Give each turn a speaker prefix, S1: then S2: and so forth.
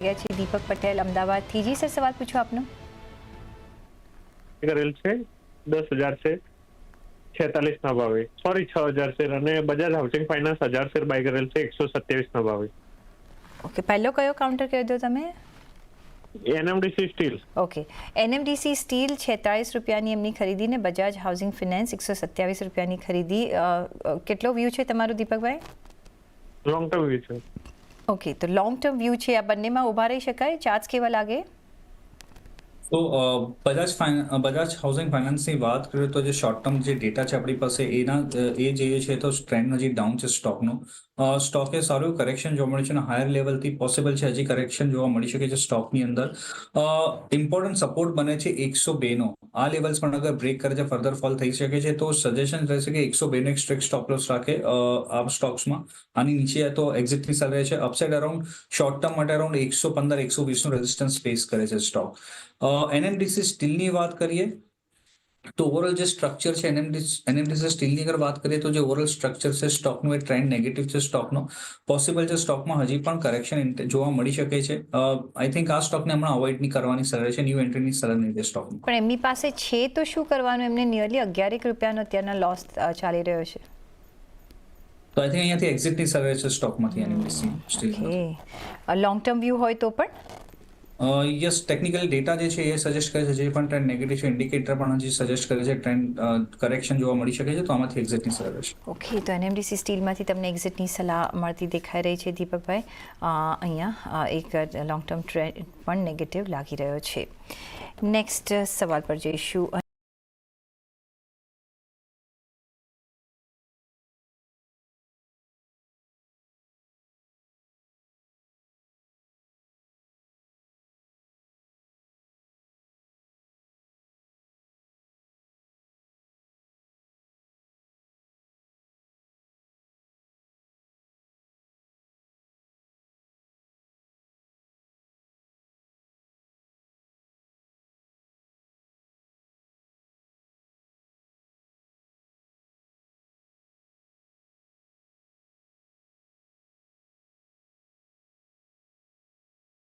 S1: ગયા છે દીપક પટેલ અમદાવાદથી। જી સર, સવાલ પૂછો આપનો।
S2: કરેલ છે 10,000 શેર 46 ના ભાવે, સોરી 6,000 શેર, અને Bajaj housing finance 1,000 share buy કરેલ છે 127 ના ભાવે।
S1: ઓકે, પહેલો કયો કાઉન્ટર કરી દો તમે?
S2: NMDC steel.
S1: Okay, NMDC steel 46 રૂપિયાની એમની ખરીદી ને બજાજ હાઉસિંગ ફિનાન્સ 127 રૂપિયાની ખરીદી। કેટલો વ્યૂ છે તમારો દીપકભાઈ?
S2: લોંગ ટર્મ વ્યૂ છે।
S1: ઓકે, તો લોંગ ટર્મ વ્યૂ છે, આ બંનેમાં ઊભા રહી શકાય? ચાર્જ કેવા લાગે?
S3: તો બજાજ હાઉસિંગ ફાઇનાન્સની વાત કરીએ તો જે શોર્ટ ટર્મ જે ડેટા છે આપણી પાસે એ જોઈએ છે તો ટ્રેન્ડ હજી ડાઉન છે સ્ટોકનો। સ્ટોકે સારું કરેક્શન જોવા મળે છે અને હાયર લેવલથી પોસિબલ છે હજી કરેક્શન જોવા મળી શકે છે સ્ટોકની અંદર। ઇમ્પોર્ટન્ટ સપોર્ટ બને છે 102 નો। આ લેવલ્સ પણ અગર બ્રેક કરે છે ફર્ધર ફોલ થઈ શકે છે, તો સજેશન રહેશે કે 102 નો એક સ્ટ્રિક્ટ સ્ટોપ લોસ રાખે આ સ્ટોક્સમાં। આની નીચે તો એક્ઝિટની સલાહ રહે છે। અપસાઇડ અરાઉન્ડ શોર્ટ ટર્મ માટે અરાઉન્ડ 115-120 નું રેઝિસ્ટન્સ ફેસ કરે છે સ્ટોક। એનએમડીસી સ્ટીલની વાત કરીએ તો ઓવરઓલ જે સ્ટ્રક્ચર છે એનએમડીસી સ્ટીલની અગર વાત કરીએ તો જે ઓવરઓલ સ્ટ્રક્ચર છે સ્ટોકનો એ ટ્રેન્ડ નેગેટિવ છે સ્ટોકનો। પોસિબલ છે સ્ટોકમાં હજી પણ કરેક્શન જોવા મળી શકે છે। આઈ થિંક આ સ્ટોકને હમણાં અવોઇડ નહીં કરવાની સલાહ છે, ન્યૂ એન્ટ્રીની સલાહ નહીં છે સ્ટોકમાં।
S1: પણ એમની પાસે છે તો શું કરવાનું? એમને નિયરલી 11 રૂપિયાનો અત્યારના લોસ ચાલી રહ્યો છે।
S3: તો આઈ થિંક અહીંયાથી એક્ઝિટની સલાહ છે સ્ટોકમાંથી એનએમડીસી સ્ટીલમાંથી।
S1: ઓકે, લોંગ ટર્મ વ્યૂ હોય તો પણ
S3: યસ, ટેકનિકલ ડેટા જે છે એ સજેસ્ટ કરે છે જે પણ ટ્રેન્ડ નેગેટિવ છે, ઇન્ડિકેટર પણ હજી સજેસ્ટ કરે છે ટ્રેન્ડ કરેક્શન જોવા મળી શકે છે, તો આમાંથી એક્ઝિટની સલાહ રહેશે।
S1: ઓકે, તો એનએમડીસી સ્ટીલમાંથી તમને એક્ઝિટની સલાહ મળતી દેખાઈ રહી છે દીપકભાઈ। અહીંયા એક લોંગ ટર્મ ટ્રેન્ડ પણ નેગેટિવ લાગી રહ્યો છે। નેક્સ્ટ સવાલ પર જઈશું।